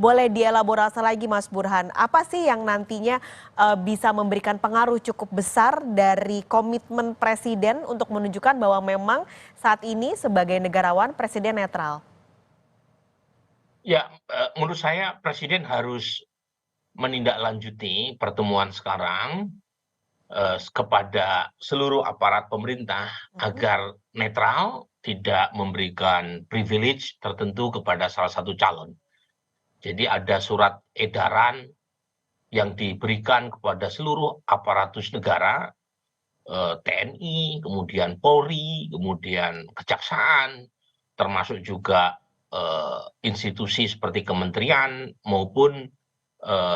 Boleh dielaborasi lagi Mas Burhan, apa sih yang nantinya bisa memberikan pengaruh cukup besar dari komitmen Presiden untuk menunjukkan bahwa memang saat ini sebagai negarawan Presiden netral? Ya, menurut saya Presiden harus menindaklanjuti pertemuan sekarang, kepada seluruh aparat pemerintah Mhm. agar netral, tidak memberikan privilege tertentu kepada salah satu calon. Jadi ada surat edaran yang diberikan kepada seluruh aparatus negara, TNI, kemudian Polri, kemudian Kejaksaan, termasuk juga institusi seperti kementerian maupun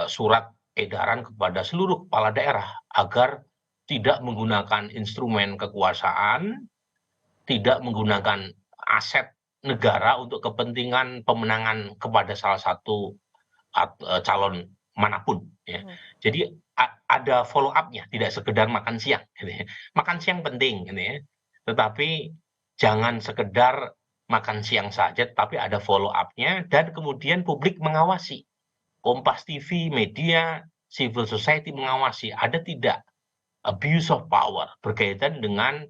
surat edaran kepada seluruh kepala daerah agar tidak menggunakan instrumen kekuasaan, tidak menggunakan aset negara untuk kepentingan pemenangan kepada salah satu calon manapun ya. Mhm. Jadi ada follow up-nya, tidak sekedar makan siang gitu ya. Makan siang penting gitu ya. Tetapi jangan sekedar makan siang saja, tapi ada follow up-nya dan kemudian publik mengawasi. Kompas TV, media, civil society mengawasi ada tidak abuse of power berkaitan dengan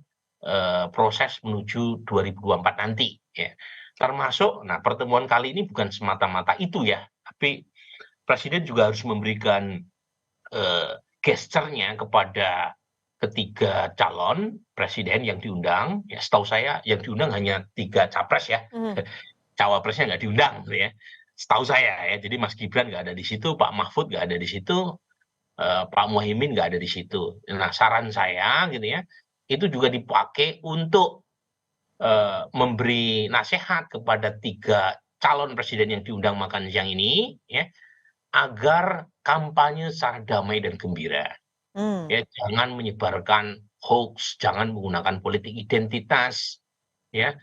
proses menuju 2024 nanti ya. Termasuk, nah pertemuan kali ini bukan semata-mata itu ya, tapi Presiden juga harus memberikan gesturnya kepada ketiga calon presiden yang diundang. Ya, setahu saya yang diundang hanya 3 capres ya, Mhm. cawapresnya nggak diundang gitu ya. Setahu saya ya, jadi Mas Gibran nggak ada di situ, Pak Mahfud nggak ada di situ, Pak Muhaimin nggak ada di situ. Nah, saran saya gitu ya, itu juga dipakai untuk memberi nasihat kepada 3 calon presiden yang diundang makan siang ini ya, agar kampanye secara damai dan gembira. Mmm. Ya, jangan menyebarkan hoax, jangan menggunakan politik identitas, ya,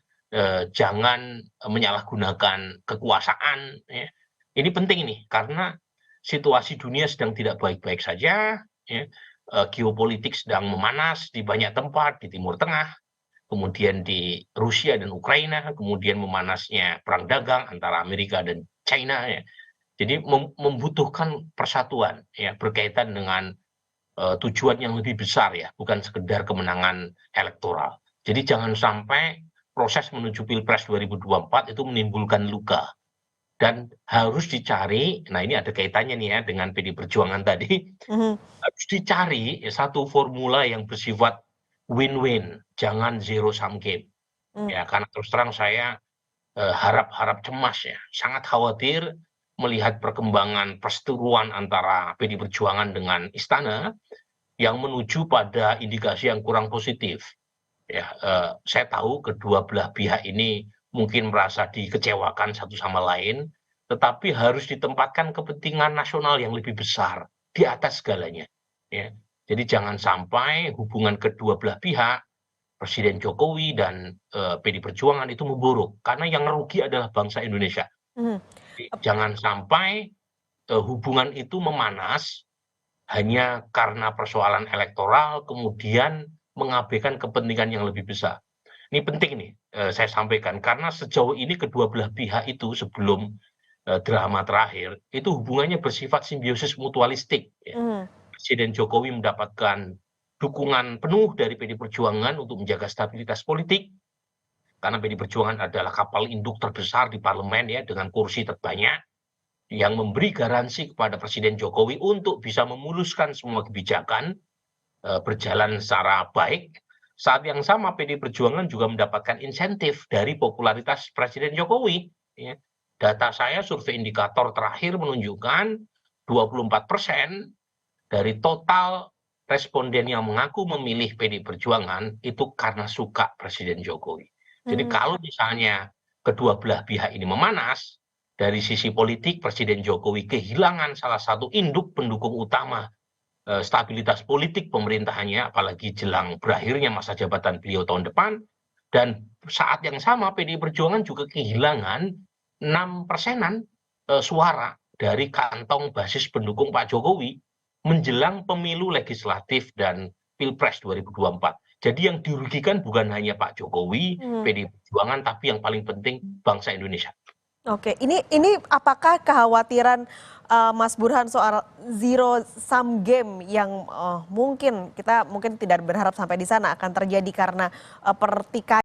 jangan menyalahgunakan kekuasaan, ya. Ini penting nih, karena situasi dunia sedang tidak baik-baik saja, ya, geopolitik sedang memanas di banyak tempat, di Timur Tengah, kemudian di Rusia dan Ukraina, kemudian memanasnya perang dagang antara Amerika dan China, ya. Jadi membutuhkan persatuan, ya, berkaitan dengan tujuan yang lebih besar ya, bukan sekedar kemenangan elektoral. Jadi jangan sampai proses menuju Pilpres 2024 itu menimbulkan luka dan harus dicari, nah ini ada kaitannya nih ya dengan PD Perjuangan tadi, Mhm. harus dicari ya satu formula yang bersifat win-win, jangan zero sum game. Mmm. Ya, karena terus terang saya harap-harap cemas ya, sangat khawatir melihat perkembangan perseteruan antara PD Perjuangan dengan Istana yang menuju pada indikasi yang kurang positif. Ya, saya tahu kedua belah pihak ini mungkin merasa dikecewakan satu sama lain, tetapi harus ditempatkan kepentingan nasional yang lebih besar di atas segalanya. Ya. Jadi jangan sampai hubungan kedua belah pihak, Presiden Jokowi dan PD Perjuangan itu memburuk, karena yang rugi adalah bangsa Indonesia. Mhm. Jangan sampai hubungan itu memanas hanya karena persoalan elektoral, kemudian mengabaikan kepentingan yang lebih besar. Ini penting nih, saya sampaikan, karena sejauh ini kedua belah pihak itu sebelum drama terakhir, itu hubungannya bersifat simbiosis mutualistik. Ya. Mhm. Presiden Jokowi mendapatkan dukungan penuh dari PD Perjuangan untuk menjaga stabilitas politik, karena PD Perjuangan adalah kapal induk terbesar di parlemen ya, dengan kursi terbanyak yang memberi garansi kepada Presiden Jokowi untuk bisa memuluskan semua kebijakan berjalan secara baik. Saat yang sama PD Perjuangan juga mendapatkan insentif dari popularitas Presiden Jokowi. Ya. Data saya survei indikator terakhir menunjukkan 24% dari total responden yang mengaku memilih PD Perjuangan itu karena suka Presiden Jokowi. Jadi Mhm. kalau misalnya kedua belah pihak ini memanas, dari sisi politik Presiden Jokowi kehilangan salah satu induk pendukung utama stabilitas politik pemerintahannya, apalagi jelang berakhirnya masa jabatan beliau tahun depan, dan saat yang sama PDI Perjuangan juga kehilangan 6 persenan suara dari kantong basis pendukung Pak Jokowi menjelang pemilu legislatif dan Pilpres 2024. Jadi yang dirugikan bukan hanya Pak Jokowi, Mhm. PDI Perjuangan, tapi yang paling penting bangsa Indonesia. Oke, ini apakah kekhawatiran Mas Burhan soal zero sum game yang mungkin kita tidak berharap sampai di sana akan terjadi karena pertikaian